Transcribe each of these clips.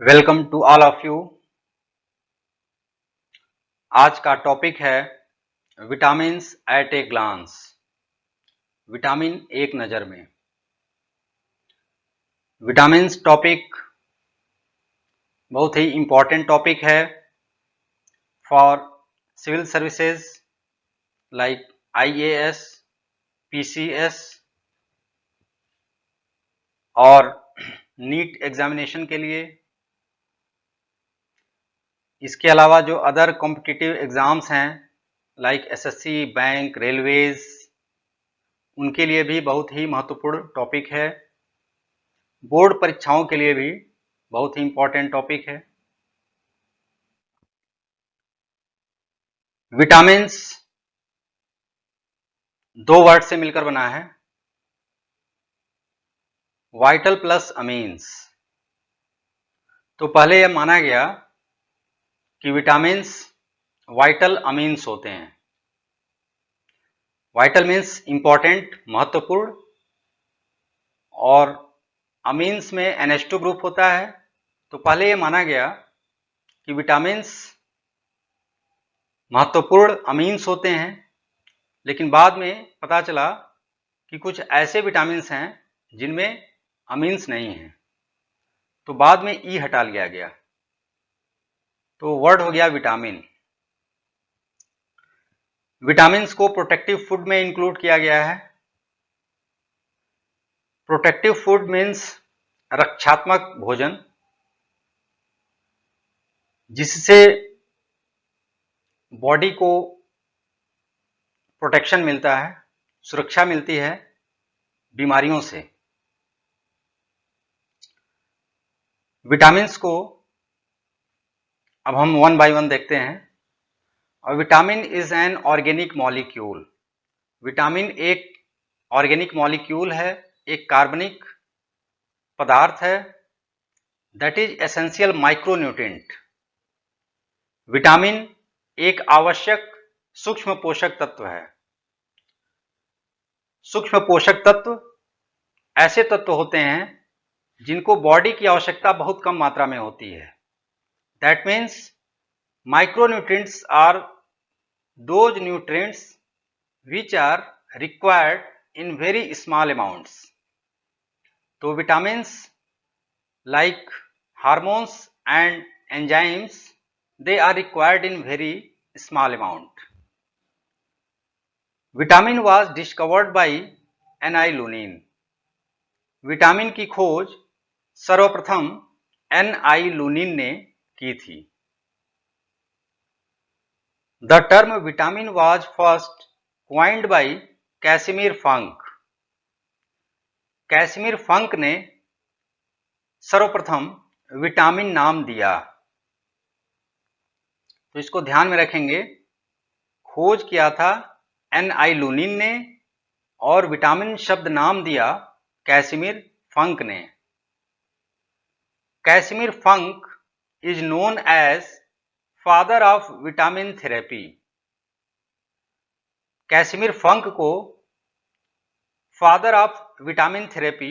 Welcome to all of you. आज का topic है vitamins at a glance. Vitamin एक नज़र में। विटामिन्स टॉपिक बहुत ही इम्पॉर्टेंट टॉपिक है for civil services like IAS, PCS और नीट एग्जामिनेशन के लिए। इसके अलावा जो अदर कॉम्पिटिटिव एग्ज़ाम्स हैं लाइक एसएससी, बैंक, रेलवेज, उनके लिए भी बहुत ही महत्वपूर्ण टॉपिक है। बोर्ड परीक्षाओं के लिए भी बहुत ही इम्पोर्टेंट टॉपिक है। विटामिन्स दो वर्ड से मिलकर बना है, वाइटल प्लस अमीन्स। तो पहले यह माना गया कि विटामिन्स वाइटल अमीन्स होते हैं। वाइटल मीन्स इंपॉर्टेंट, महत्वपूर्ण, और अमीन्स में NH2 ग्रुप होता है। तो पहले यह माना गया कि विटामिन्स महत्वपूर्ण अमीन्स होते हैं, लेकिन बाद में पता चला कि कुछ ऐसे विटामिन्स हैं जिनमें अमीन्स नहीं हैं, तो बाद में ई हटा लिया गया, तो वर्ड हो गया विटामिन। विटामिन्स को प्रोटेक्टिव फूड में इंक्लूड किया गया है। प्रोटेक्टिव फूड मीन्स रक्षात्मक भोजन, जिससे बॉडी को प्रोटेक्शन मिलता है, सुरक्षा मिलती है बीमारियों से। विटामिन्स को अब हम वन बाय वन देखते हैं। और vitamin is an organic molecule. Vitamin एक ऑर्गेनिक मॉलिक्यूल है, एक कार्बनिक पदार्थ है, that is essential micronutrient. Vitamin एक आवश्यक सूक्ष्म पोषक तत्व है। सूक्ष्म पोषक तत्व ऐसे तत्व होते हैं जिनको बॉडी की आवश्यकता बहुत कम मात्रा में होती है। That means micronutrients are those nutrients which are required in very small amounts. तो vitamins like hormones and enzymes, they are required in very small amount. Vitamin was discovered by N.I. Lunin. Vitamin की खोज सर्वप्रथम N.I. Lunin ने की थी। The term vitamin was first coined by Casimir Funk. कैसिमिर Funk ने सर्वप्रथम vitamin नाम दिया। तो इसको ध्यान में रखेंगे, खोज किया था N.I. लूनिन ने और विटामिन शब्द नाम दिया कैसिमिर फंक ने। Casimir Funk is known as father of vitamin therapy. Casimir Funk को फादर ऑफ विटामिन थेरेपी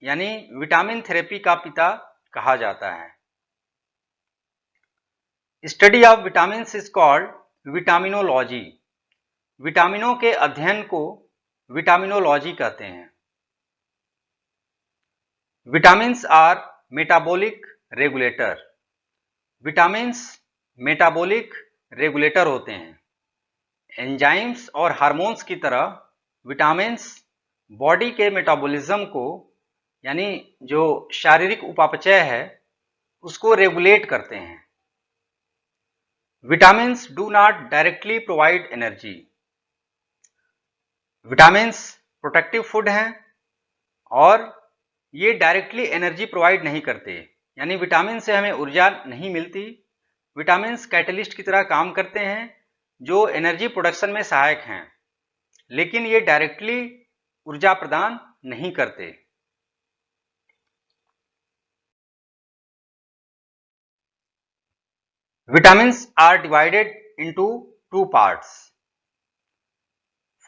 यानी विटामिन थेरेपी का पिता कहा जाता है। Study of vitamins is called vitaminology. विटामिनों के अध्ययन को विटामिनोलॉजी कहते हैं। Vitamins are metabolic regulator. Vitamins metabolic regulator होते हैं। एंजाइम्स और हार्मोन्स की तरह विटामिन्स बॉडी के मेटाबॉलिज्म को, यानी जो शारीरिक उपापचय है, उसको रेगुलेट करते हैं। Vitamins do not directly provide energy. Vitamins protective food हैं और ये डायरेक्टली एनर्जी प्रोवाइड नहीं करते, यानी विटामिन से हमें ऊर्जा नहीं मिलती। विटामिन्स कैटलिस्ट की तरह काम करते हैं जो एनर्जी प्रोडक्शन में सहायक हैं, लेकिन ये डायरेक्टली ऊर्जा प्रदान नहीं करते। Vitamins are divided into two parts,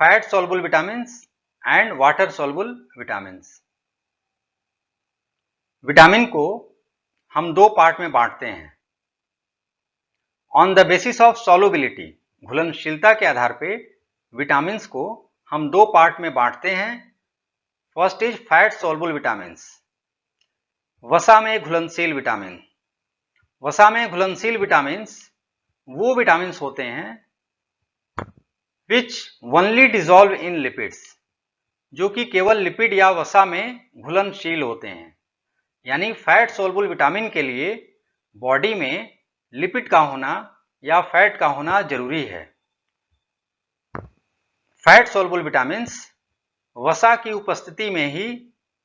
fat soluble vitamins and water soluble vitamins. Vitamin को हम दो पार्ट में बांटते हैं। On the basis of solubility, घुलनशीलता के आधार पे विटामिन्स को हम दो पार्ट में बांटते हैं। First is fat soluble vitamins, वसा में घुलनशील विटामिन। वसा में घुलनशील विटामिन्स वो विटामिन्स होते हैं which only dissolve in lipids, जो कि केवल लिपिड या वसा में घुलनशील होते हैं। यानी फैट सोल्युबल विटामिन के लिए बॉडी में लिपिड का होना या फैट का होना जरूरी है। फैट सोल्युबल विटामिन्स वसा की उपस्थिति में ही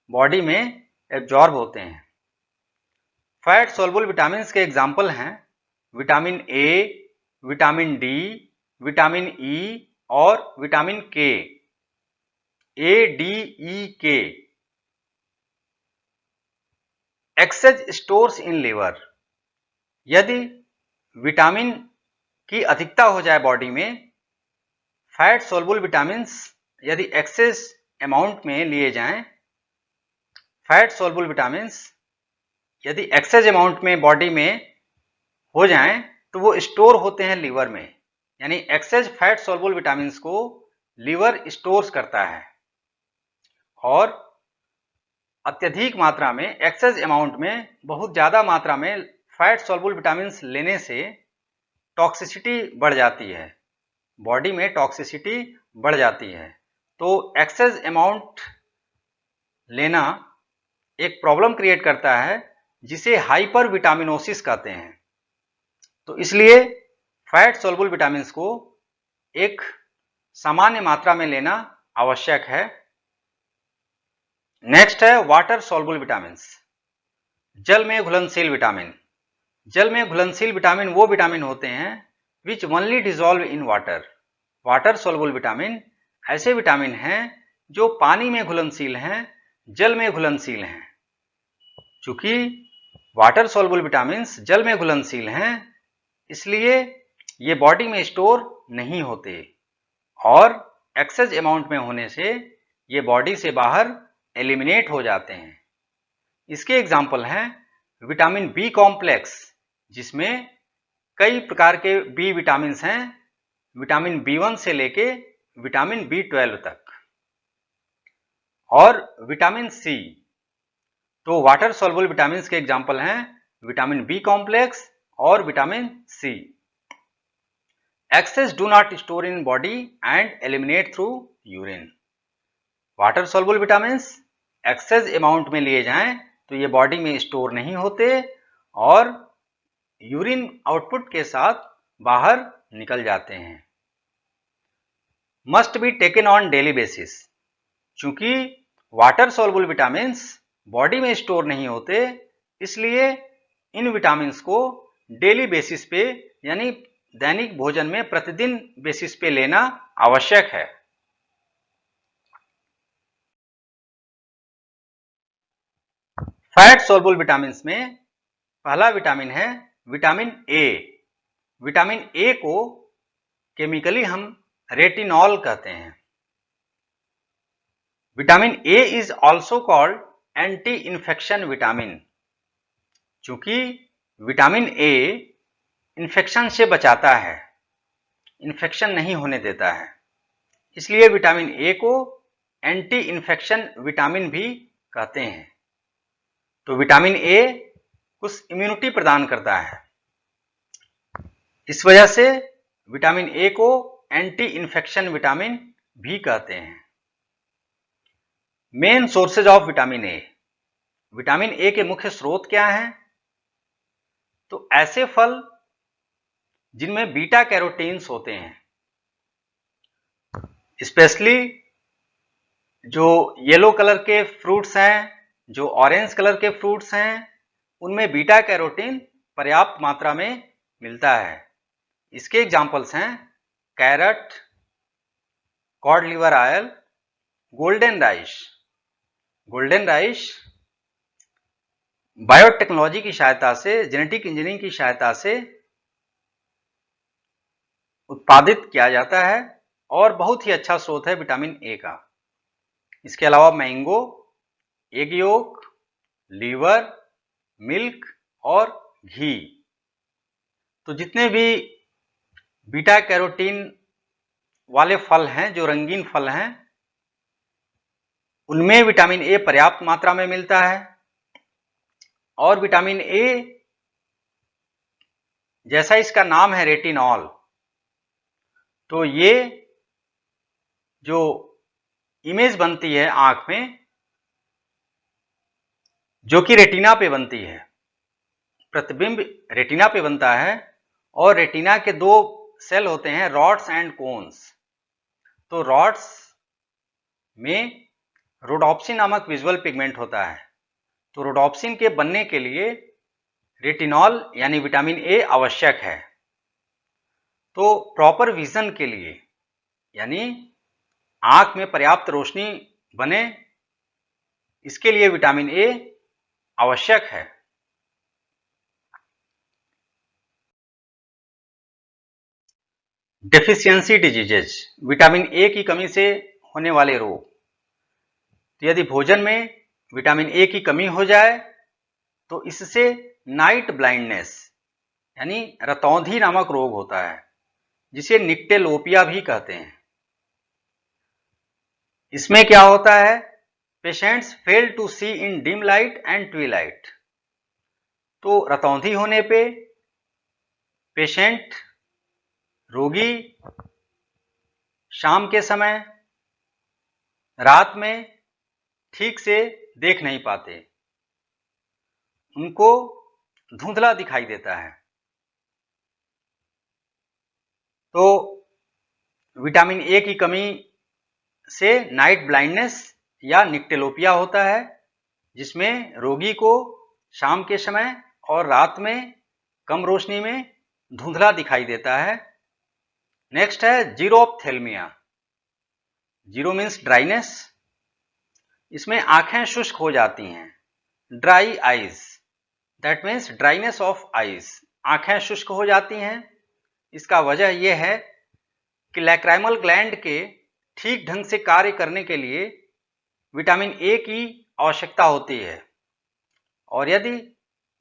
बॉडी में एब्जॉर्ब होते हैं। फैट सोल्युबल विटामिन्स के एग्जाम्पल हैं vitamin A, vitamin D, vitamin E और विटामिन के। ए, डी, ई, के। एक्सेस स्टोर्स इन लिवर, यदि विटामिन की अधिकता हो जाए बॉडी में, फैट सोल्युबल विटामिन्स यदि एक्सेस अमाउंट में लिए जाएं, फैट सोल्युबल विटामिन्स यदि एक्सेस अमाउंट में बॉडी में हो जाएं तो वो स्टोर होते हैं लिवर में। यानी एक्सेस फैट सोल्युबल विटामिन्स को लिवर स्टोर्स करता है और अत्यधिक मात्रा में, एक्सेस अमाउंट में, बहुत ज़्यादा मात्रा में फैट सोल्युबल विटामिन्स लेने से टॉक्सिसिटी बढ़ जाती है, बॉडी में टॉक्सिसिटी बढ़ जाती है। तो एक्सेस अमाउंट लेना एक प्रॉब्लम क्रिएट करता है जिसे हाइपर विटामिनोसिस कहते हैं। तो इसलिए फैट सोल्युबल विटामिन्स को एक सामान्य मात्रा में लेना आवश्यक है। नेक्स्ट है वाटर सोल्युबल विटामिन्स, जल में घुलनशील विटामिन। जल में घुलनशील विटामिन वो विटामिन होते हैं which only dissolve in water. Water soluble vitamin ऐसे विटामिन हैं जो पानी में घुलनशील हैं, जल में घुलनशील हैं। चूंकि वाटर सोल्युबल विटामिन्स जल में घुलनशील हैं, इसलिए ये बॉडी में स्टोर नहीं होते और एक्सेस अमाउंट में होने से ये बॉडी से बाहर एलिमिनेट हो जाते हैं। इसके एग्जाम्पल हैं विटामिन बी कॉम्प्लेक्स, जिसमें कई प्रकार के बी विटामिन्स हैं, विटामिन बी1 से लेके विटामिन बी12 तक, और विटामिन सी। तो वाटर सोल्युबल विटामिन्स के एग्जाम्पल हैं विटामिन बी कॉम्प्लेक्स और vitamin C. Excess do not store in body and eliminate through urine. Water soluble vitamins excess amount में लिए जाएं तो ये बॉडी में स्टोर नहीं होते और यूरिन आउटपुट के साथ बाहर निकल जाते हैं। Must be taken on daily basis, चूंकि वाटर सोल्युबल विटामिन्स बॉडी में स्टोर नहीं होते, इसलिए इन विटामिन्स को डेली बेसिस पे यानी दैनिक भोजन में प्रतिदिन बेसिस पे लेना आवश्यक है। फैट सोल्युबल विटामिन्स में पहला विटामिन है विटामिन ए। विटामिन ए को केमिकली हम रेटिनॉल कहते हैं। Vitamin A is also called anti infection vitamin, चूंकि विटामिन ए इन्फेक्शन से बचाता है, इन्फेक्शन नहीं होने देता है, इसलिए विटामिन ए को एंटी इन्फेक्शन विटामिन भी कहते हैं। तो विटामिन ए कुछ इम्यूनिटी प्रदान करता है, इस वजह से विटामिन ए को एंटी इन्फेक्शन विटामिन भी कहते हैं। Main sources of vitamin A, vitamin A के मुख्य स्रोत क्या हैं? तो ऐसे फल जिनमें बीटा कैरोटीन्स होते हैं, स्पेशली जो येलो कलर के फ्रूट्स हैं, जो ऑरेंज कलर के फ्रूट्स हैं, उनमें बीटा कैरोटीन पर्याप्त मात्रा में मिलता है। इसके एग्जाम्पल्स हैं carrot, cod liver oil, golden rice. Golden rice biotechnology की सहायता से, जेनेटिक इंजीनियरिंग की सहायता से उत्पादित किया जाता है और बहुत ही अच्छा स्रोत है विटामिन ए का। इसके अलावा mango, egg yolk, liver, milk, और घी। तो जितने भी बीटा कैरोटीन वाले फल हैं, जो रंगीन फल हैं, उनमें विटामिन ए पर्याप्त मात्रा में मिलता है। और विटामिन ए, जैसा इसका नाम है रेटिनॉल, तो ये जो इमेज बनती है आंख में, जो कि रेटिना पे बनती है, प्रतिबिंब रेटिना पे बनता है, और रेटिना के दो सेल होते हैं, रॉड्स एंड कोन्स। तो रॉड्स में रोडोप्सिन नामक विजुअल पिगमेंट होता है। तो रोडोप्सिन के बनने के लिए रेटिनॉल यानी विटामिन ए आवश्यक है। तो प्रॉपर विजन के लिए, यानी आंख में पर्याप्त रोशनी बने, इसके लिए विटामिन ए आवश्यक है। डेफिशिएंसी डिजीजेज, विटामिन ए की कमी से होने वाले रोग। तो यदि भोजन में विटामिन ए की कमी हो जाए तो इससे नाइट ब्लाइंडनेस यानी रतौंधी नामक रोग होता है, जिसे निक्टेलोपिया भी कहते हैं। इसमें क्या होता है, patients fail to see in dim light and twilight. तो रतौंधी होने पे पेशेंट, रोगी, शाम के समय, रात में ठीक से देख नहीं पाते, उनको धुंधला दिखाई देता है। तो विटामिन ए की कमी से नाइट ब्लाइंडनेस या निक्टेलोपिया होता है, जिसमें रोगी को शाम के समय और रात में कम रोशनी में धुंधला दिखाई देता है। नेक्स्ट है जीरोप्थेल्मिया। Zero means dryness. इसमें आंखें शुष्क हो जाती हैं, dry eyes, that means dryness of eyes, आंखें शुष्क हो जाती हैं। इसका वजह यह है कि लैक्राइमल ग्लैंड के ठीक ढंग से कार्य करने के लिए विटामिन ए की आवश्यकता होती है, और यदि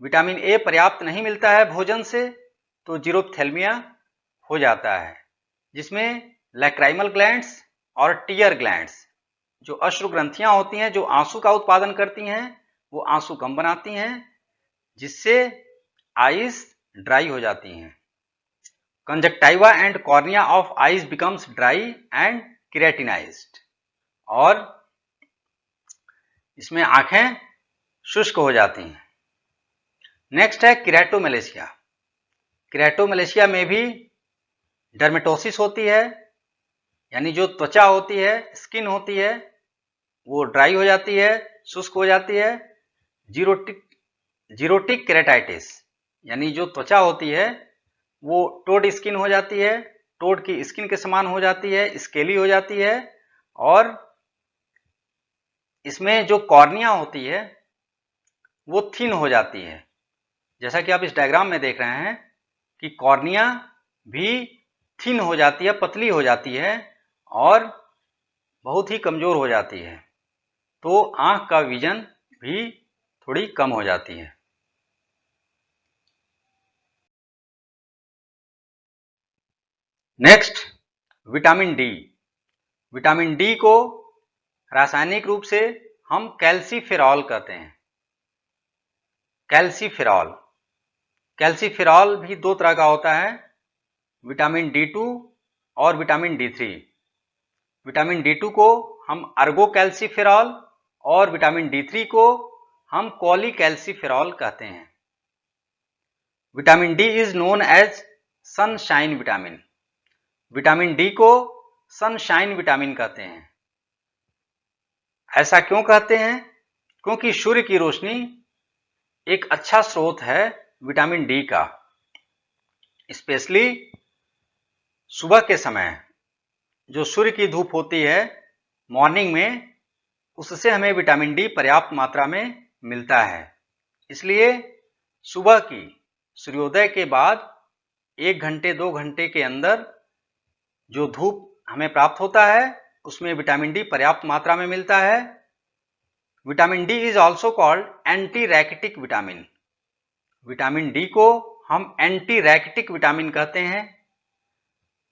विटामिन ए पर्याप्त नहीं मिलता है भोजन से तो जीरोप्थेल्मिया हो जाता है, जिसमें लैक्राइमल ग्लैंड्स और टीयर ग्लैंड्स, जो अश्रु ग्रंथियां होती हैं, जो आंसू का उत्पादन करती हैं, वो आंसू कम बनाती हैं, जिससे आईज ड्राई हो जाती हैं। Conjunctiva and cornea of eyes becomes dry and keratinised, और इसमें आंखें शुष्क हो जाती हैं। नेक्स्ट है केराटोमेलेशिया। केराटोमेलेशिया में भी डर्मेटोसिस होती है, यानी जो त्वचा होती है, स्किन होती है, वो ड्राई हो जाती है, शुष्क हो जाती है। जीरोटिक केराटाइटिस, यानी जो त्वचा होती है वो टोड स्किन हो जाती है, टोड की स्किन के समान हो जाती है, स्केली हो जाती है, और इसमें जो कॉर्निया होती है वो थिन हो जाती है। जैसा कि आप इस डायग्राम में देख रहे हैं कि कॉर्निया भी थिन हो जाती है, पतली हो जाती है, और बहुत ही कमजोर हो जाती है। तो आंख का विजन भी थोड़ी कम हो जाती है। Next, vitamin D. Vitamin D को रासायनिक रूप से हम कैल्सीफेरॉल कहते हैं। कैल्सीफेरॉल, कैल्सीफेरॉल भी दो तरह का होता है, विटामिन D2 और विटामिन D3। विटामिन D2 को हम अर्गो कैल्सीफेरॉल और विटामिन D3 को हम कॉलीकैल्सीफेरॉल कहते हैं। Vitamin D is known as sunshine vitamin. Vitamin D को सनशाइन विटामिन कहते हैं। ऐसा क्यों कहते हैं? क्योंकि सूर्य की रोशनी एक अच्छा स्रोत है विटामिन डी का। स्पेशली सुबह के समय जो सूर्य की धूप होती है मॉर्निंग में, उससे हमें विटामिन डी पर्याप्त मात्रा में मिलता है। इसलिए सुबह की सूर्योदय के बाद 1 घंटे 2 घंटे के अंदर जो धूप हमें प्राप्त होता है उसमें विटामिन डी पर्याप्त मात्रा में मिलता है। Vitamin D is also called anti रैकेटिक vitamin. Vitamin D को हम एंटी रैकेटिक विटामिन कहते हैं,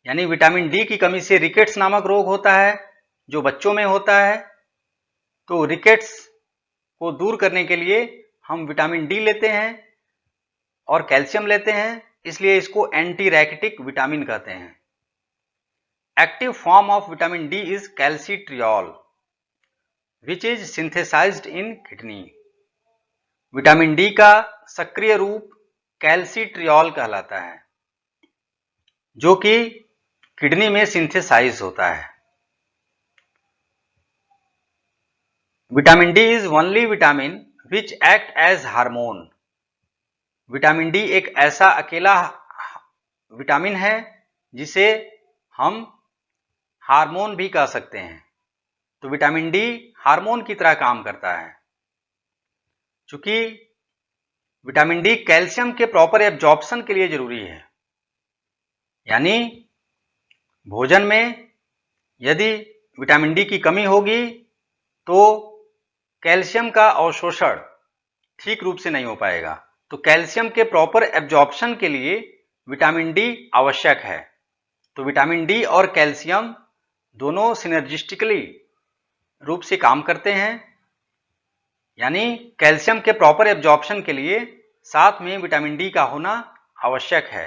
यानी विटामिन डी की कमी से रिकेट्स नामक रोग होता है जो बच्चों में होता है। तो रिकेट्स को दूर करने के लिए हम विटामिन डी लेते हैं और कैल्शियम लेते हैं, इसलिए इसको एंटी रैकेटिक विटामिन कहते हैं। Active form of vitamin D is calcitriol which is synthesised in kidney. Vitamin D का सक्रिय रूप कैल्सिट्रियोल कहलाता है, जो कि किडनी में सिंथेसाइज होता है। Vitamin D is only vitamin which act as hormone. Vitamin D एक ऐसा अकेला विटामिन है जिसे हम हार्मोन भी कह सकते हैं। तो विटामिन डी हार्मोन की तरह काम करता है। चूंकि विटामिन डी कैल्शियम के प्रॉपर एब्जॉर्प्शन के लिए जरूरी है, यानी भोजन में यदि विटामिन डी की कमी होगी तो कैल्शियम का अवशोषण ठीक रूप से नहीं हो पाएगा। तो कैल्शियम के प्रॉपर एब्जॉर्प्शन के लिए विटामिन डी आवश्यक है। तो विटामिन डी और कैल्शियम दोनों सिनर्जिस्टिकली रूप से काम करते हैं, यानी कैल्शियम के प्रॉपर एब्जॉर्प्शन के लिए साथ में विटामिन डी का होना आवश्यक है।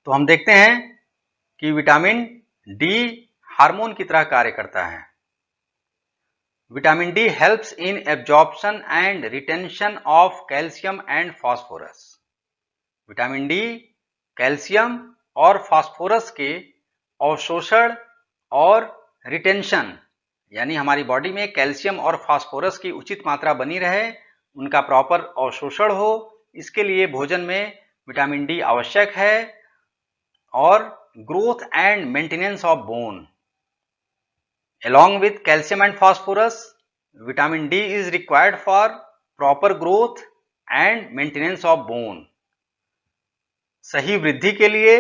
तो हम देखते हैं कि विटामिन डी हार्मोन की तरह कार्य करता है। Vitamin D helps in absorption and retention of calcium and phosphorus. Vitamin D calcium और फास्फोरस के अवशोषण और रिटेंशन, यानी हमारी बॉडी में कैल्शियम और फास्फोरस की उचित मात्रा बनी रहे, उनका प्रॉपर अवशोषण हो, इसके लिए भोजन में विटामिन डी आवश्यक है। और growth and maintenance of bone along with calcium and phosphorus, vitamin D is required for proper growth and maintenance of bone। सही वृद्धि के लिए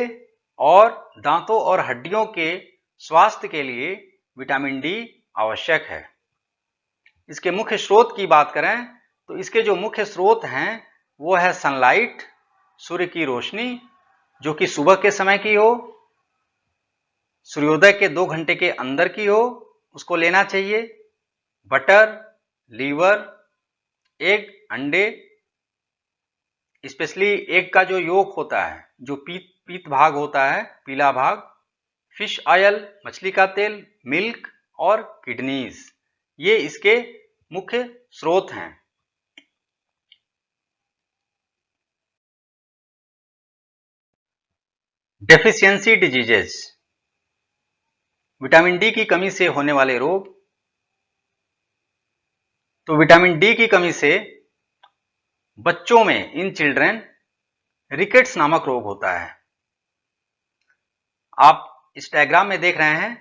और दांतों और हड्डियों के स्वास्थ्य के लिए विटामिन डी आवश्यक है। इसके मुख्य स्रोत की बात करें तो इसके जो मुख्य स्रोत हैं वो है सनलाइट, सूर्य की रोशनी, जो कि सुबह के समय की हो, सूर्योदय के 2 घंटे के अंदर की हो, उसको लेना चाहिए। बटर, लीवर, एग, अंडे, स्पेशली एग का जो योक होता है, जो पीत भाग होता है, पीला भाग, फिश ऑयल, मछली का तेल, मिल्क और किडनीज, ये इसके मुख्य स्रोत हैं। डेफिशिएंसी डिजीजेस, विटामिन डी की कमी से होने वाले रोग। तो विटामिन डी की कमी से बच्चों में, इन चिल्ड्रन, रिकेट्स नामक रोग होता है। आप इस डायग्राम में देख रहे हैं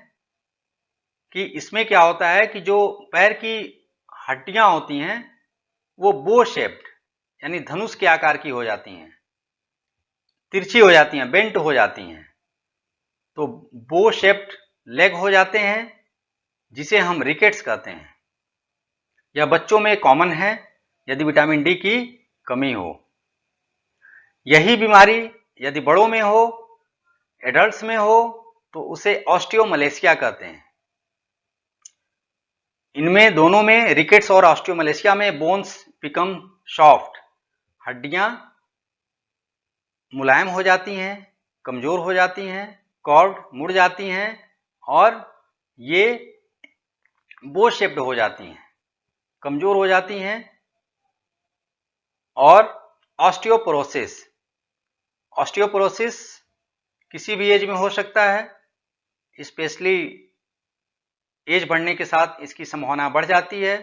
कि इसमें क्या होता है कि जो पैर की हड्डियां होती हैं वो बो शेप्ड, यानी धनुष के आकार की हो जाती हैं, तिरछी हो जाती हैं, बेंट हो जाती हैं। तो बो शेप्ड लेग हो जाते हैं, जिसे हम रिकेट्स कहते हैं। यह बच्चों में कॉमन है यदि विटामिन डी की कमी हो। यही बीमारी यदि बड़ों में हो, एडल्ट्स में हो, तो उसे ऑस्टियोमलेशिया कहते हैं। इनमें दोनों में, रिकेट्स और ऑस्टियोमलेशिया में, बोन्स बिकम सॉफ्ट, हड्डियां मुलायम हो जाती हैं, कमजोर हो जाती हैं, कॉर्ड मुड़ जाती हैं और ये बो शेप्ड हो जाती हैं, कमजोर हो जाती हैं। और ऑस्टियोपोरोसिस, ऑस्टियोपोरोसिस किसी भी एज में हो सकता है, स्पेशली एज बढ़ने के साथ इसकी संभावना बढ़ जाती है,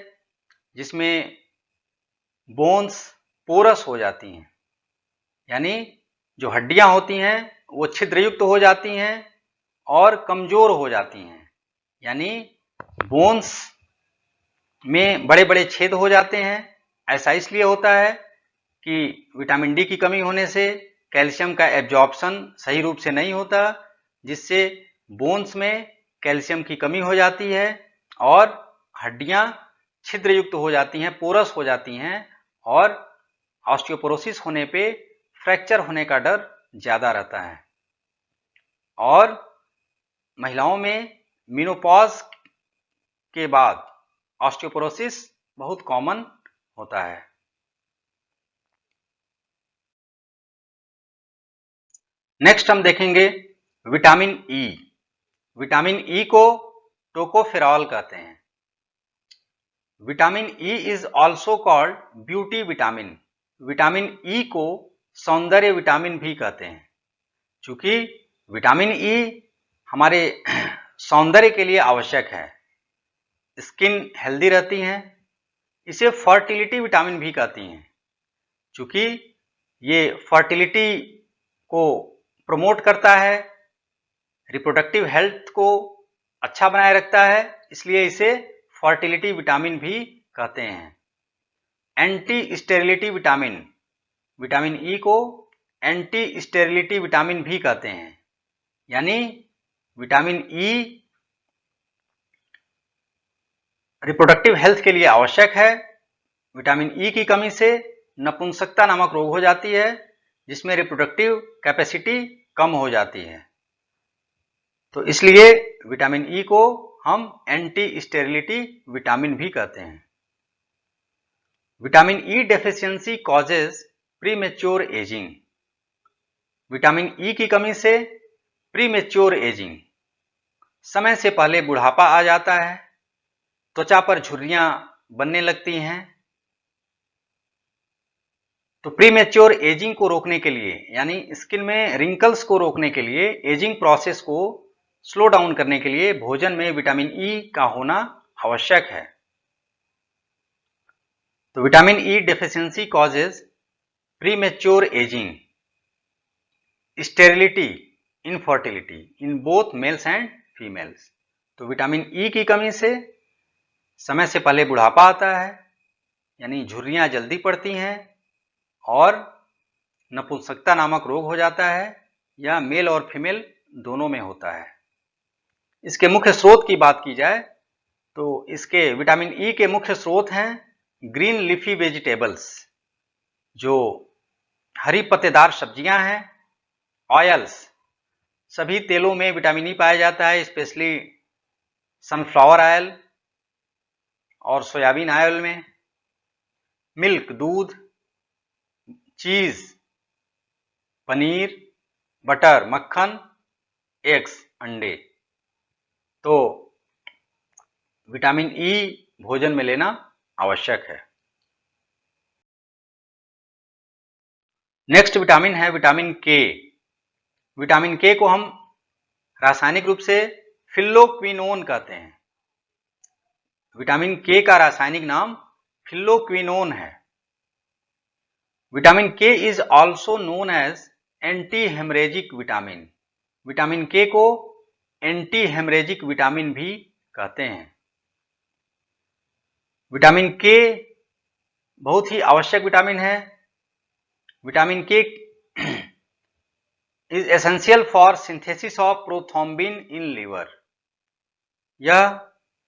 जिसमें बोन्स पोरस हो जाती हैं, यानी जो हड्डियां होती हैं वो छिद्रयुक्त हो जाती हैं और कमजोर हो जाती हैं, यानी बोन्स में बड़े बड़े छेद हो जाते हैं। ऐसा इसलिए होता है कि विटामिन डी की कमी होने से कैल्शियम का एब्जॉर्प्शन सही रूप से नहीं होता, जिससे बोन्स में कैल्शियम की कमी हो जाती है और हड्डियां छिद्रयुक्त हो जाती हैं, पोरस हो जाती हैं और ऑस्टियोपोरोसिस होने पे फ्रैक्चर होने का डर ज़्यादा रहता है। और महिलाओं में मेनोपॉज के बाद ऑस्टियोपोरोसिस बहुत कॉमन होता है। नेक्स्ट हम देखेंगे विटामिन ई। विटामिन ई को टोकोफेरॉल कहते हैं। Vitamin E is also called beauty vitamin. Vitamin E को सौंदर्य विटामिन भी कहते हैं, क्योंकि विटामिन ई हमारे सौंदर्य के लिए आवश्यक है। स्किन हेल्दी रहती है। इसे फर्टिलिटी विटामिन भी कहती हैं, क्योंकि ये फर्टिलिटी को प्रमोट करता है, रिप्रोडक्टिव हेल्थ को अच्छा बनाए रखता है, इसलिए इसे फर्टिलिटी विटामिन भी कहते हैं। Anti sterility vitamin, vitamin E को एंटी स्टेरिलिटी विटामिन भी कहते हैं, यानी विटामिन ई रिप्रोडक्टिव हेल्थ के लिए आवश्यक है। विटामिन ई की कमी से नपुंसकता नामक रोग हो जाती है, जिसमें रिप्रोडक्टिव कैपेसिटी कम हो जाती है। तो इसलिए विटामिन ई को हम एंटी स्टेरिलिटी विटामिन भी कहते हैं। Vitamin E deficiency causes premature ageing. Vitamin E की कमी से प्रीमेच्योर एजिंग, समय से पहले बुढ़ापा आ जाता है, त्वचा पर झुर्रियां बनने लगती हैं। तो प्रीमेच्योर एजिंग को रोकने के लिए, यानी स्किन में रिंकल्स को रोकने के लिए, एजिंग प्रोसेस को स्लो डाउन करने के लिए भोजन में विटामिन ई का होना आवश्यक है। तो vitamin E deficiency causes premature ageing, sterility, infertility in both mails and females. तो विटामिन ई की कमी से समय से पहले बुढ़ापा आता है, यानी झुर्रियां जल्दी पड़ती हैं और नपुंसकता नामक रोग हो जाता है। यह मेल और फीमेल दोनों में होता है। इसके मुख्य स्रोत की बात की जाए तो इसके विटामिन ई के मुख्य स्रोत हैं ग्रीन लीफी वेजिटेबल्स, जो हरी पत्तेदार सब्जियां हैं, ऑयल्स, सभी तेलों में विटामिन ई पाया जाता है, स्पेशली सनफ्लावर ऑयल और सोयाबीन ऑयल में, मिल्क, दूध, चीज, पनीर, बटर, मक्खन, एग्स, अंडे। तो विटामिन ई भोजन में लेना आवश्यक है। नेक्स्ट विटामिन है विटामिन के। विटामिन के को हम रासायनिक रूप से फिल्लोक्विनोन कहते हैं। विटामिन के का रासायनिक नाम फिल्लोक्विनोन है। Vitamin K is also known as anti haemorrhagic vitamin. Vitamin K को एंटी हेमरेजिक विटामिन भी कहते हैं। विटामिन के बहुत ही आवश्यक विटामिन है। Vitamin K is essential for synthesis of prothrombin in liver. यह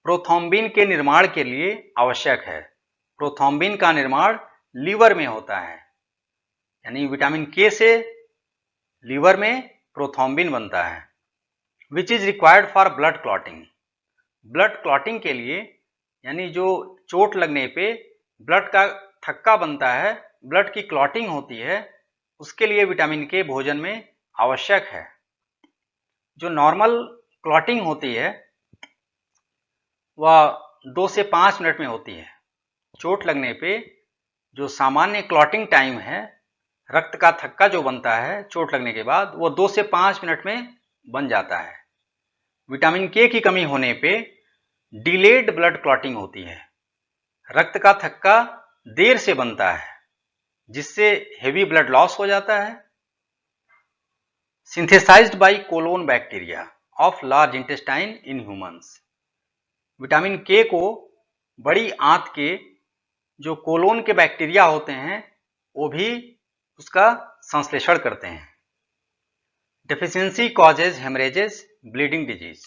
प्रोथ्रोम्बिन के निर्माण के लिए आवश्यक है। प्रोथ्रोम्बिन का निर्माण लीवर में होता है, यानी विटामिन के से लीवर में प्रोथ्रोम्बिन बनता है, which is required for blood clotting. Blood clotting के लिए, यानी जो चोट लगने पे ब्लड का थक्का बनता है, ब्लड की क्लॉटिंग होती है, उसके लिए विटामिन के भोजन में आवश्यक है। जो नॉर्मल क्लॉटिंग होती है वह 2 से 5 मिनट में होती है। चोट लगने पे जो सामान्य क्लॉटिंग टाइम है, रक्त का थक्का जो बनता है चोट लगने के बाद, वो 2 से 5 मिनट में बन जाता है। विटामिन के की कमी होने पे डिलेड ब्लड क्लॉटिंग होती है, रक्त का थक्का देर से बनता है, जिससे हेवी ब्लड लॉस हो जाता है। Synthesised by colon bacteria of large intestine in humans. Vitamin K को बड़ी आंत के जो कोलोन के बैक्टीरिया होते हैं वो भी उसका संश्लेषण करते हैं। Deficiency causes haemorrhages, bleeding disease.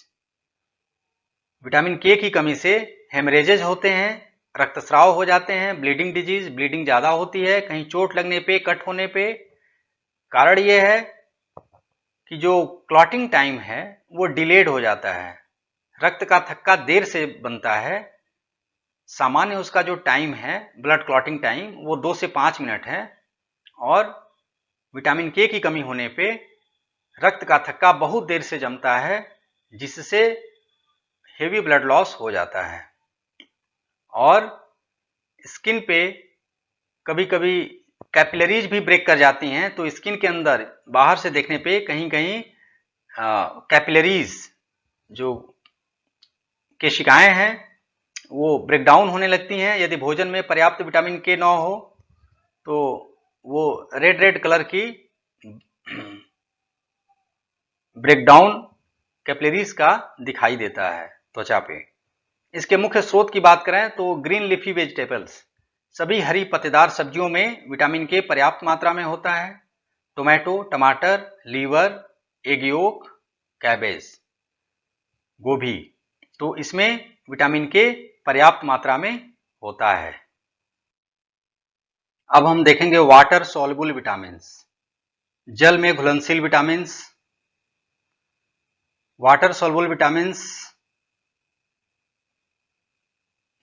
Vitamin के की कमी से हेमरेजेज होते हैं, रक्तस्राव हो जाते हैं, ब्लीडिंग डिजीज, ब्लीडिंग ज़्यादा होती है, कहीं चोट लगने पे, कट होने पे। कारण ये है कि जो क्लॉटिंग टाइम है वो डिलेड हो जाता है, रक्त का थक्का देर से बनता है। सामान्य उसका जो टाइम है ब्लड क्लॉटिंग टाइम वो 2 से 5 मिनट है, और विटामिन के की कमी होने पे रक्त का थक्का बहुत देर से जमता है, जिससे हेवी ब्लड लॉस हो जाता है। और स्किन पे कभी कभी कैपिलरीज भी ब्रेक कर जाती हैं, तो स्किन के अंदर बाहर से देखने पे कहीं कहीं कैपिलरीज जो केशिकाएं हैं वो ब्रेकडाउन होने लगती हैं। यदि भोजन में पर्याप्त विटामिन के न हो तो वो रेड रेड कलर की ब्रेकडाउन कैपिलरीज का दिखाई देता है त्वचा पे। इसके मुख्य स्रोत की बात करें तो ग्रीन लीफी वेजिटेबल्स, सभी हरी पत्तेदार सब्जियों में विटामिन के पर्याप्त मात्रा में होता है। टोमेटो, टमाटर, लीवर, एग योक, कैबेज, गोभी, तो इसमें विटामिन के पर्याप्त मात्रा में होता है। अब हम देखेंगे वाटर सॉल्युबल विटामिन्स, जल में घुलनशील विटामिन्स। वाटर सॉल्युबल विटामिन्स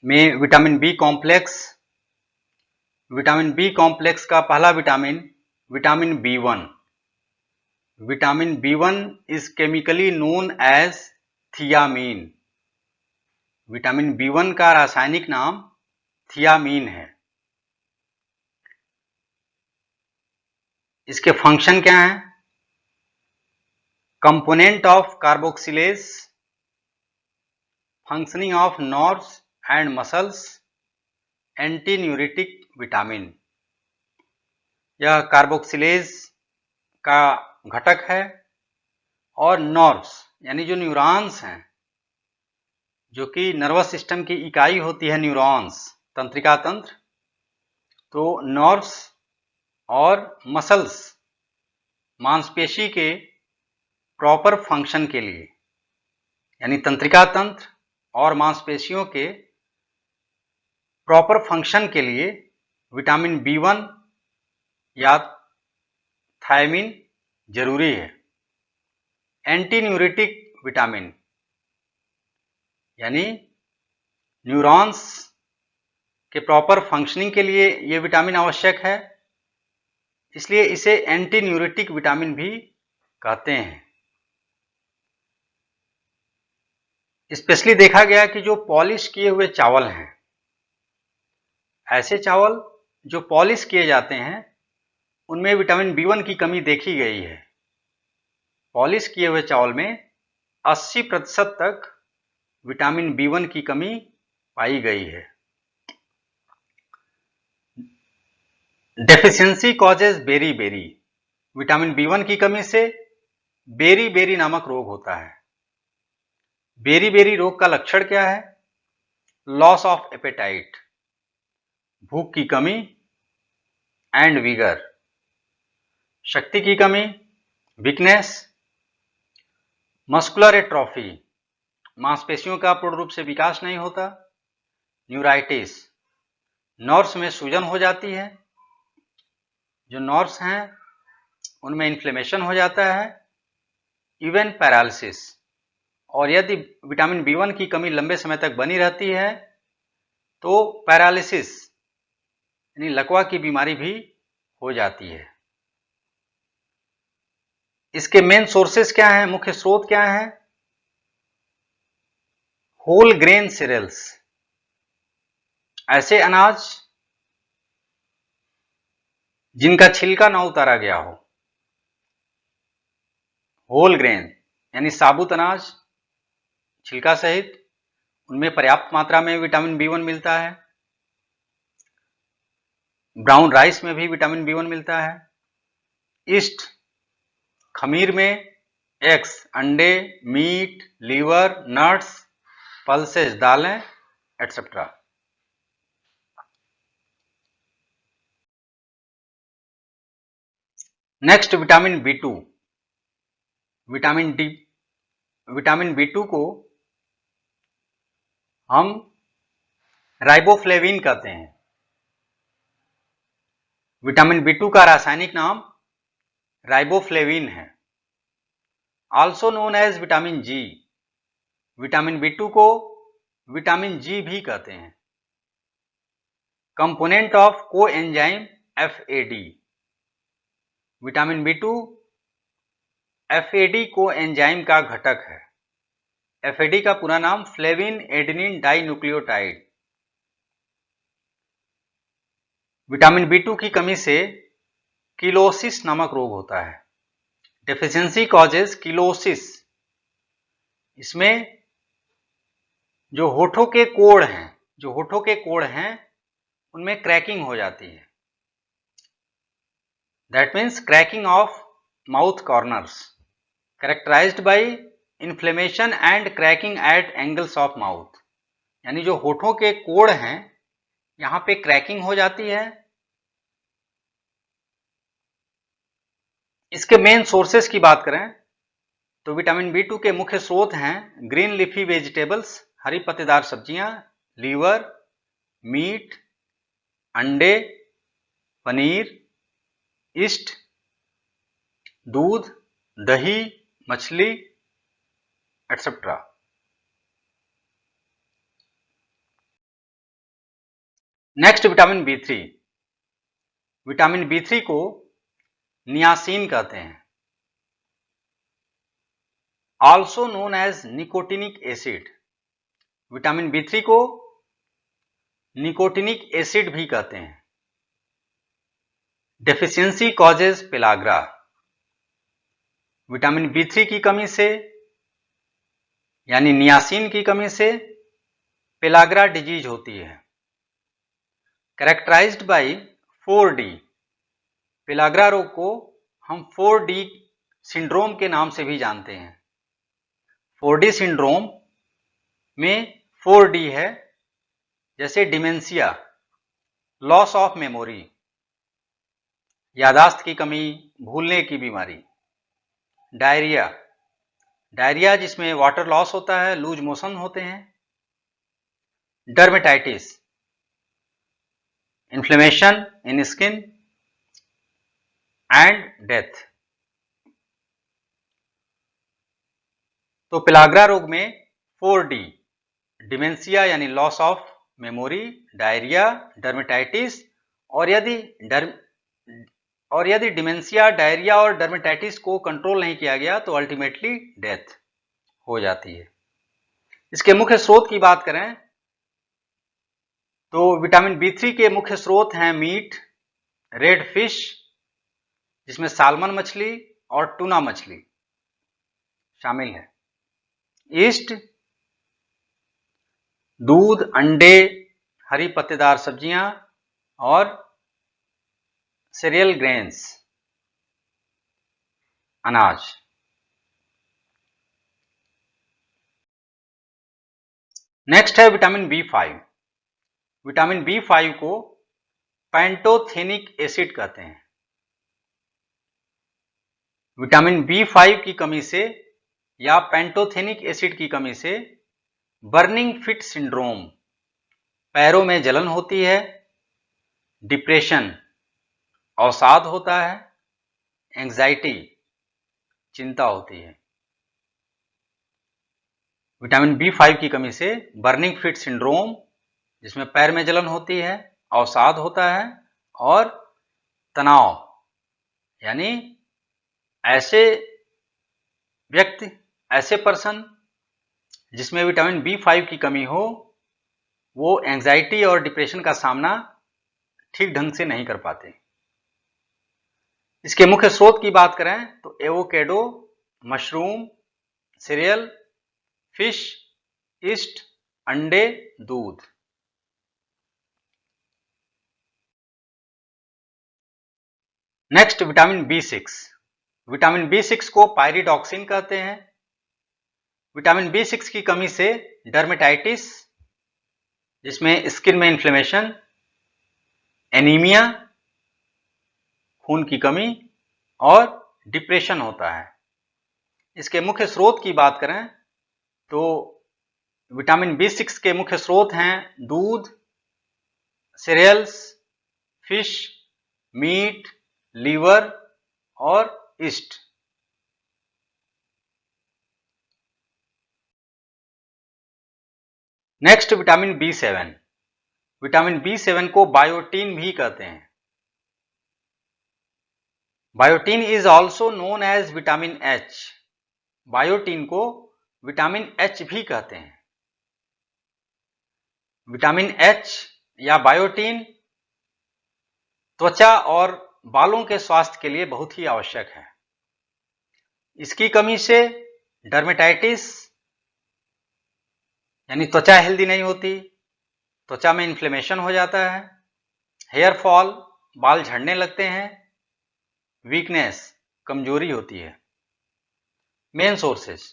में vitamin B complex, vitamin B complex का पहला vitamin vitamin B1। Vitamin B1 is chemically known as thiamine. Vitamin B1 का रासायनिक नाम थियामीन है। इसके फंक्शन क्या हैं? Component of carboxylase, functioning of nerves and muscles, anti neuritic vitamin. यह कार्बोक्सिलेज का घटक है, और नर्व्स यानी जो न्यूरॉन्स हैं, जो कि नर्वस सिस्टम की इकाई होती है न्यूरॉन्स, तंत्रिका तंत्र, तो नर्व्स और मसल्स मांसपेशी के प्रॉपर फंक्शन के लिए, यानी तंत्रिका तंत्र और मांसपेशियों के प्रॉपर फंक्शन के लिए विटामिन B1 या थायमीन जरूरी है। एंटी न्यूरिटिक विटामिन यानी न्यूरॉन्स के प्रॉपर फंक्शनिंग के लिए यह विटामिन आवश्यक है, इसलिए इसे एंटी न्यूरिटिक विटामिन भी कहते हैं। स्पेशली देखा गया कि जो पॉलिश किए हुए चावल हैं, ऐसे चावल जो पॉलिश किए जाते हैं उनमें विटामिन B1 की कमी देखी गई है। पॉलिश किए हुए चावल में 80% तक विटामिन B1 की कमी पाई गई है। Deficiency causes beri beri, vitamin B1 की कमी से बेरी बेरी नामक रोग होता है। बेरी बेरी रोग का लक्षण क्या है? लॉस ऑफ एपेटाइट, भूख की कमी, एंड विगर, शक्ति की कमी, वीकनेस, मस्कुलर एट्रोफी, मांसपेशियों का पूर्ण रूप से विकास नहीं होता, न्यूराइटिस, नर्व्स में सूजन हो जाती है, जो नर्व्स हैं उनमें इन्फ्लेमेशन हो जाता है, इवन पैरालिसिस। और यदि विटामिन B1 की कमी लंबे समय तक बनी रहती है तो पैरालिसिस यानी लकवा की बीमारी भी हो जाती है। इसके मेन सोर्सेस क्या हैं, मुख्य स्रोत क्या हैं? होल ग्रेन सीरियल्स, ऐसे अनाज जिनका छिलका ना उतारा गया हो। होल ग्रेन यानी साबुत अनाज छिलका सहित, उनमें पर्याप्त मात्रा में विटामिन B1 मिलता है। ब्राउन राइस में भी विटामिन B1 मिलता है। ईस्ट, खमीर में, एग्स अंडे, मीट, लीवर, नट्स, पल्सेस दालें etcetera. Next vitamin B2। Vitamin B2 को हम राइबोफ्लेविन कहते हैं। विटामिन B2 का रासायनिक नाम राइबोफ्लेविन है। आल्सो नोन एज विटामिन जी। विटामिन B2 को विटामिन जी भी कहते हैं। Component of coenzyme FAD। Vitamin B2 FAD coenzyme का घटक है। FAD का पूरा नाम flavin adenine dinucleotide. Vitamin B2 की कमी से किलोसिस नामक रोग होता है। Deficiency causes cheilosis. इसमें जो होठों के कोड़ हैं उनमें क्रैकिंग हो जाती है। That means cracking of mouth corners characterised by inflammation and cracking at angles of mouth. यानी जो होठों के कोड़ हैं यहां पे क्रैकिंग हो जाती है। इसके मेन सोर्सेस की बात करें तो विटामिन B2 के मुख्य स्रोत हैं ग्रीन लीफी वेजिटेबल्स, हरी पत्तेदार सब्जियां, लीवर, मीट, अंडे, पनीर, ईस्ट, दूध, दही, मछली etcetera. Next vitamin B3। Vitamin B3 को नियासिन कहते हैं। Also known as nicotinic acid. Vitamin B3 को निकोटिनिक एसिड भी कहते हैं। Deficiency causes pellagra. Vitamin B3 की कमी से यानी नियासिन की कमी से पेलाग्रा डिजीज होती है। Characterised bye 4D। पेलाग्रा रोग को हम 4D सिंड्रोम के नाम से भी जानते हैं। 4D सिंड्रोम में 4D है, जैसे डिमेंशिया, लॉस ऑफ मेमोरी, यादाश्त की कमी, भूलने की बीमारी, डायरिया, डायरिया जिसमें वाटर लॉस होता है, लूज मोशन होते हैं, dermatitis, inflammation in skin and death. तो पेलाग्रा रोग में 4D डिमेंशिया यानी loss of memory, diarrhoea, dermatitis और यदि डिमेंशिया, डायरिया और डर्मेटाइटिस को कंट्रोल नहीं किया गया तो अल्टीमेटली डेथ हो जाती है। इसके मुख्य स्रोत की बात करें तो विटामिन B3 के मुख्य स्रोत हैं मीट, रेड फिश जिसमें साल्मन मछली और टूना मछली शामिल है, ईस्ट, दूध, अंडे, हरी पत्तेदार सब्जियां और सीरियल ग्रेन्स, अनाज। नेक्स्ट है विटामिन B5। विटामिन B5 को पैंटोथेनिक एसिड कहते हैं। विटामिन B5 की कमी से या पैंटोथेनिक एसिड की कमी से बर्निंग फिट सिंड्रोम, पैरों में जलन होती है, डिप्रेशन, अवसाद होता है, एंजाइटी, चिंता होती है। विटामिन B5 की कमी से बर्निंग फिट सिंड्रोम जिसमें पैर में जलन होती है, अवसाद होता है और तनाव, यानी ऐसे व्यक्ति, ऐसे पर्सन जिसमें विटामिन B5 की कमी हो वो एंजाइटी और डिप्रेशन का सामना ठीक ढंग से नहीं कर पाते। इसके मुख्य स्रोत की बात करें तो avocado, mushroom, serial, fish, east, अंडे, दूध। Next vitamin B6। Vitamin B6 को पायरिडॉक्सिन कहते हैं। विटामिन B6 की कमी से डर्मेटाइटिस जिसमें स्किन में इन्फ्लेमेशन, एनीमिया, खून की कमी और डिप्रेशन होता है। इसके मुख्य स्रोत की बात करें तो विटामिन B6 के मुख्य स्रोत हैं दूध, सीरियल्स, फिश, मीट, लीवर और yeast. Next vitamin B7। Vitamin B7 को बायोटीन भी कहते हैं। Biotin is also known as vitamin H। Biotin को विटामिन H भी कहते हैं। विटामिन H या बायोटीन त्वचा और बालों के स्वास्थ्य के लिए बहुत ही आवश्यक है। इसकी कमी से डर्मेटाइटिस यानी त्वचा हेल्दी नहीं होती, त्वचा में इन्फ्लेमेशन हो जाता है, हेयर फॉल, बाल झड़ने लगते हैं, वीकनेस कमजोरी होती है। मेन सोर्सेस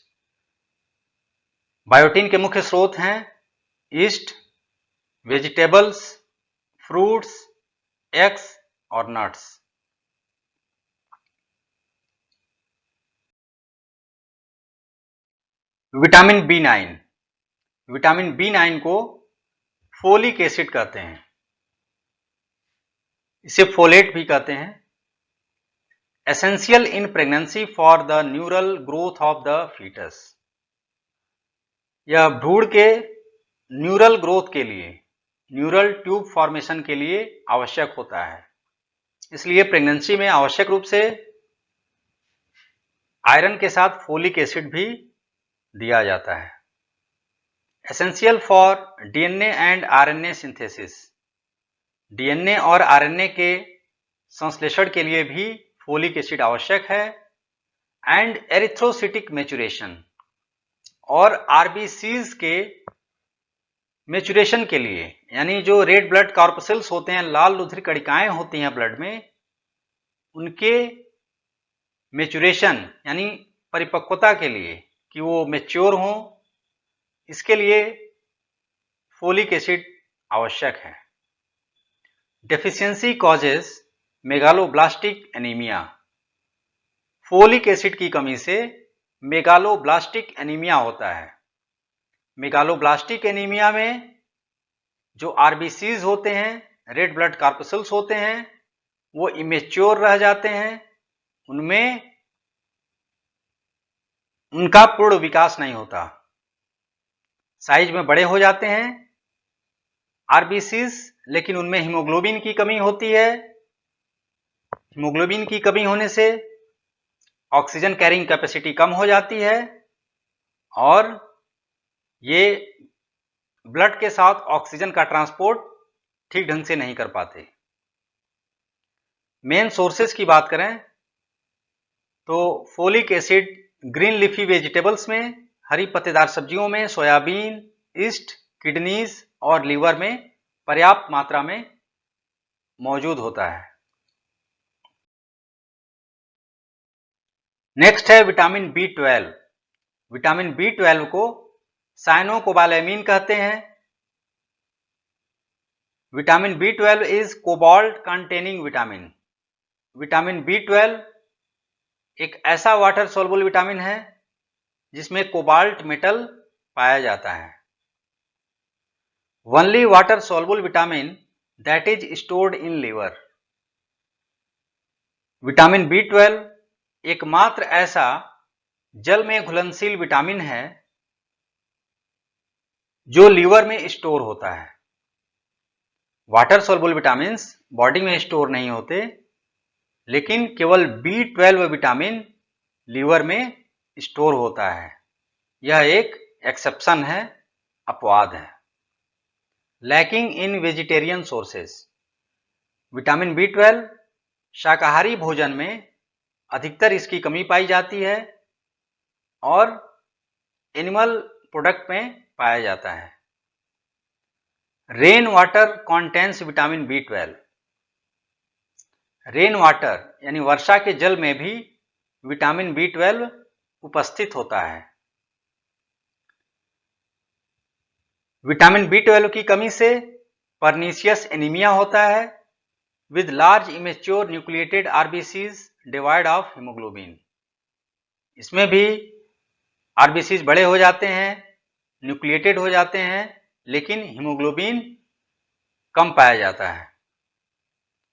बायोटीन के मुख्य स्रोत हैं ईस्ट, वेजिटेबल्स, फ्रूट्स, एग्स और nuts. Vitamin B9। Vitamin B9 को फोलिक एसिड कहते हैं, इसे फोलेट भी कहते हैं। Essential in pregnancy for the neural growth of the foetus. यह भ्रूण के न्यूरल ग्रोथ के लिए, न्यूरल ट्यूब फॉर्मेशन के लिए आवश्यक होता है। इसलिए प्रेगनेंसी में आवश्यक रूप से आयरन के साथ फोलिक एसिड भी दिया जाता है। Essential for DNA and RNA synthesis. DNA और आरएनए के संश्लेषण के लिए भी फोलिक एसिड आवश्यक है। एंड एरिथ्रोसिटिक मैच्योरेशन और आरबीसीज के मैच्योरेशन के लिए, यानी जो रेड ब्लड कॉर्पसेल्स होते हैं, लाल लुध्री कणिकाएं होती हैं ब्लड में, उनके मैच्योरेशन यानी परिपक्वता के लिए कि वो मैच्योर हों, इसके लिए फोलिक एसिड आवश्यक है। Deficiency causes megaloblastic anaemia. Folic acid की कमी से मेगालोब्लास्टिक एनीमिया होता है। मेगालोब्लास्टिक एनीमिया में जो आरबीसीज होते हैं, रेड ब्लड कॉर्पसेल्स होते हैं, वो इमेच्योर रह जाते हैं, उनमें उनका पूर्ण विकास नहीं होता, साइज में बड़े हो जाते हैं आरबीसीज, लेकिन उनमें हीमोग्लोबिन की कमी होती है। हीमोग्लोबिन की कमी होने से ऑक्सीजन कैरिंग कैपेसिटी कम हो जाती है और ये ब्लड के साथ ऑक्सीजन का ट्रांसपोर्ट ठीक ढंग से नहीं कर पाते। मेन सोर्सेस की बात करें तो folic acid green leafy vegetables में, हरी पत्तेदार सब्जियों में, सोयाबीन, ईस्ट, किडनीज और लीवर में पर्याप्त मात्रा में मौजूद होता है। नेक्स्ट है विटामिन B12। विटामिन B12 को साइनोकोबालेमिन कहते हैं। Vitamin B12 is cobalt containing vitamin. Vitamin B12 एक ऐसा वाटर सोल्युबल विटामिन है जिसमें कोबाल्ट मेटल पाया जाता है। Only water soluble vitamin that is stored in liver. Vitamin B12 एकमात्र ऐसा जल में घुलनशील विटामिन है जो लीवर में स्टोर होता है। वाटर सोल्युबल विटामिन्स बॉडी में स्टोर नहीं होते, लेकिन केवल B12 विटामिन लीवर में स्टोर होता है। यह एक एक्सेप्शन है, अपवाद है। Lacking in vegetarian sources. Vitamin B12 शाकाहारी भोजन में अधिकतर इसकी कमी पाई जाती है और एनिमल प्रोडक्ट में पाया जाता है। Rain water contains vitamin B12। Rain water यानी वर्षा के जल में भी विटामिन B12 उपस्थित होता है। विटामिन B12 की कमी से पर्नीशियस एनीमिया होता है with large immature nucleated RBCs divide of haemoglobin. इसमें भी आरबीसीज बड़े हो जाते हैं, न्यूक्लिएटेड हो जाते हैं, लेकिन हीमोग्लोबिन कम पाया जाता है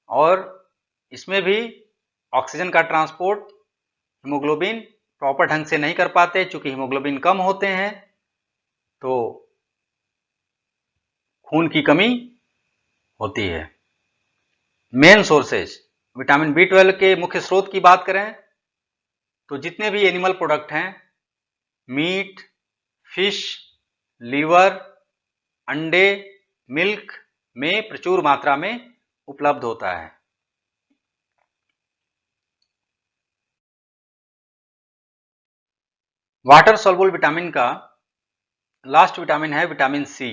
और इसमें भी ऑक्सीजन का ट्रांसपोर्ट हीमोग्लोबिन प्रॉपर ढंग से नहीं कर पाते। चूंकि हीमोग्लोबिन कम होते हैं तो खून की कमी होती है। मेन सोर्सेज विटामिन B12 के मुख्य स्रोत की बात करें तो जितने भी एनिमल प्रोडक्ट हैं, मीट, फिश, लीवर, अंडे, मिल्क में प्रचुर मात्रा में उपलब्ध होता है। वाटर सॉल्युबल विटामिन का लास्ट विटामिन है विटामिन सी।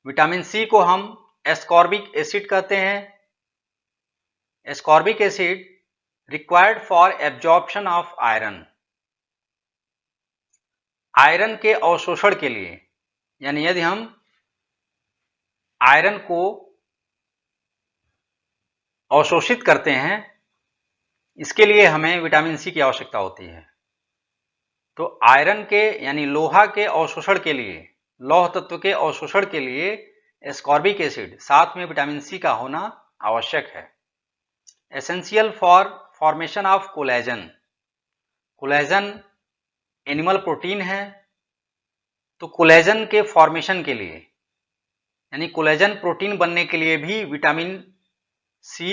विटामिन सी को हम एस्कॉर्बिक एसिड कहते हैं। Ascorbic acid required for absorption of iron. Iron के अवशोषण के लिए, यानी यदि हम आयरन को अवशोषित करते हैं, इसके लिए हमें विटामिन सी की आवश्यकता होती है। तो आयरन के यानी लोहा के अवशोषण के लिए, लौह तत्व के अवशोषण के लिए एस्कॉर्बिक एसिड साथ में विटामिन सी का होना आवश्यक है। Essential for formation of collagen. Collagen animal protein है, तो कोलेजन के फॉर्मेशन के लिए यानी कोलेजन प्रोटीन बनने के लिए भी विटामिन सी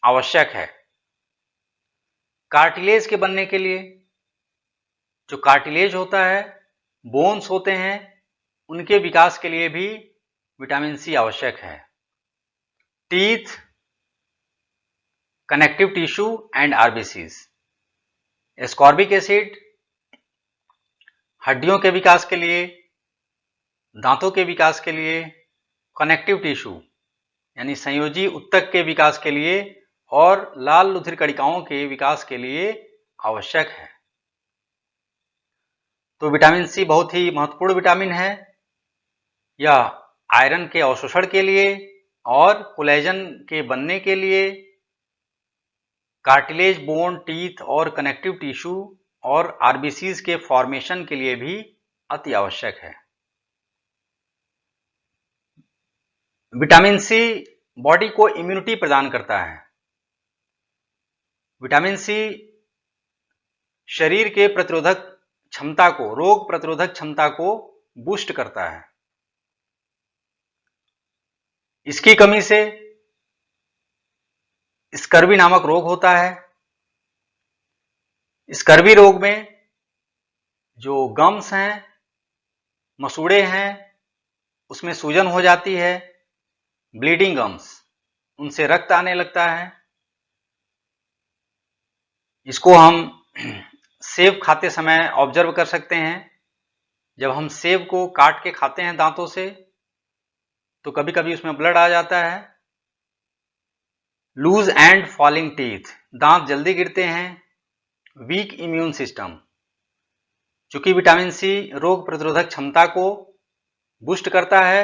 आवश्यक है। कार्टिलेज के बनने के लिए, जो कार्टिलेज होता है, बोन्स होते हैं, उनके विकास के लिए भी विटामिन सी आवश्यक है। Teeth, connective tissue and RBCs. Ascorbic acid हड्डियों के विकास के लिए, दांतों के विकास के लिए, कनेक्टिव टिश्यू यानी संयोजी उत्तक के विकास के लिए और लाल लुधिर कणिकाओं के विकास के लिए आवश्यक है। तो विटामिन सी बहुत ही महत्वपूर्ण विटामिन है। यह आयरन के अवशोषण के लिए और कोलेजन के बनने के लिए, कार्टिलेज, बोन, टीथ और कनेक्टिव टिश्यू और आरबीसीज के फॉर्मेशन के लिए भी अति आवश्यक है। विटामिन सी बॉडी को इम्यूनिटी प्रदान करता है। विटामिन सी शरीर के प्रतिरोधक क्षमता को, रोग प्रतिरोधक क्षमता को बूस्ट करता है। इसकी कमी से स्कर्वी नामक रोग होता है। स्कर्वी रोग में जो गम्स हैं, मसूड़े हैं, उसमें सूजन हो जाती है, ब्लीडिंग गम्स, उनसे रक्त आने लगता है। इसको हम सेब खाते समय ऑब्जर्व कर सकते हैं। जब हम सेब को काट के खाते हैं दांतों से तो कभी कभी उसमें ब्लड आ जाता है। लूज एंड फॉलिंग टीथ, दांत जल्दी गिरते हैं। वीक इम्यून सिस्टम, चूंकि विटामिन सी रोग प्रतिरोधक क्षमता को बूस्ट करता है,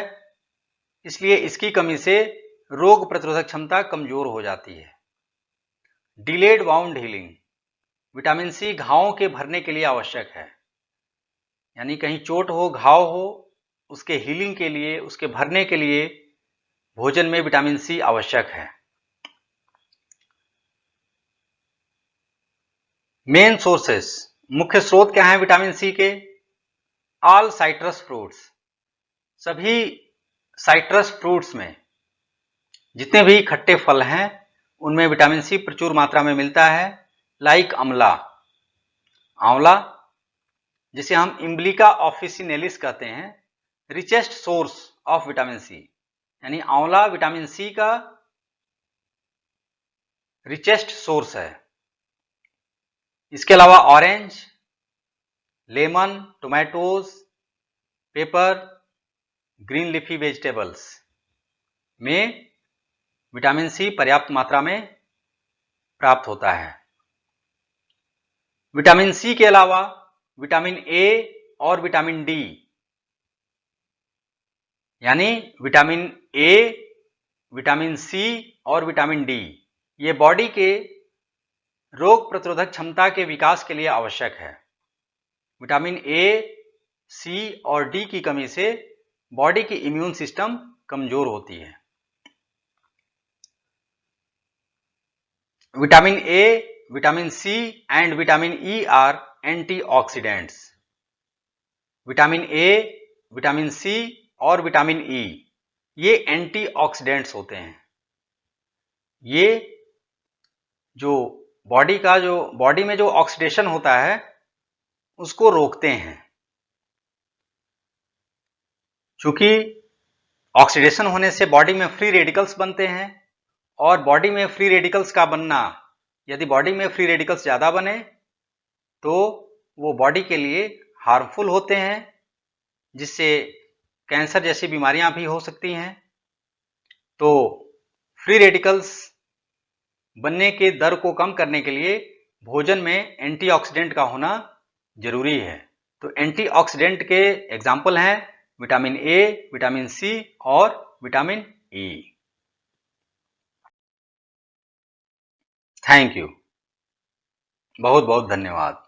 इसलिए इसकी कमी से रोग प्रतिरोधक क्षमता कमजोर हो जाती है। Delayed wound healing, vitamin C घावों के भरने के लिए आवश्यक है। यानी कहीं चोट हो, घाव हो, उसके हीलिंग के लिए, उसके भरने के लिए भोजन में विटामिन सी आवश्यक है। मेन सोर्सेस, मुख्य स्रोत क्या है विटामिन सी के? ऑल साइट्रस फ्रूट्स, सभी साइट्रस फ्रूट्स में जितने भी खट्टे फल हैं उनमें विटामिन सी प्रचुर मात्रा में मिलता है। लाइक अमला, आंवला जिसे हम इम्ब्लिका ऑफिसिनेलिस कहते हैं, richest source of vitamin C, यानी आंवला विटामिन सी का रिचेस्ट सोर्स है। इसके अलावा orange, lemon, tomatoes, paper, green leafy vegetables में विटामिन सी पर्याप्त मात्रा में प्राप्त होता है। विटामिन सी के अलावा विटामिन ए और विटामिन डी, यानी विटामिन ए, विटामिन सी और विटामिन डी, ये बॉडी के रोग प्रतिरोधक क्षमता के विकास के लिए आवश्यक है। विटामिन ए, सी और डी की कमी से बॉडी की इम्यून सिस्टम कमजोर होती है। Vitamin A, vitamin C and vitamin E are antioxidants. Vitamin A, vitamin C और विटामिन ई ये एंटीऑक्सीडेंट्स होते हैं। ये जो बॉडी में जो ऑक्सीडेशन होता है उसको रोकते हैं। चूंकि ऑक्सीडेशन होने से बॉडी में फ्री रेडिकल्स बनते हैं और बॉडी में फ्री रेडिकल्स का बनना, यदि बॉडी में फ्री रेडिकल्स ज़्यादा बने तो वो बॉडी के लिए हार्मफुल होते हैं, जिससे कैंसर जैसी बीमारियां भी हो सकती हैं। तो फ्री रेडिकल्स बनने के दर को कम करने के लिए भोजन में एंटीऑक्सीडेंट का होना जरूरी है। तो एंटीऑक्सीडेंट के एग्जाम्पल हैं विटामिन ए, विटामिन सी और विटामिन ई। थैंक यू, बहुत बहुत धन्यवाद।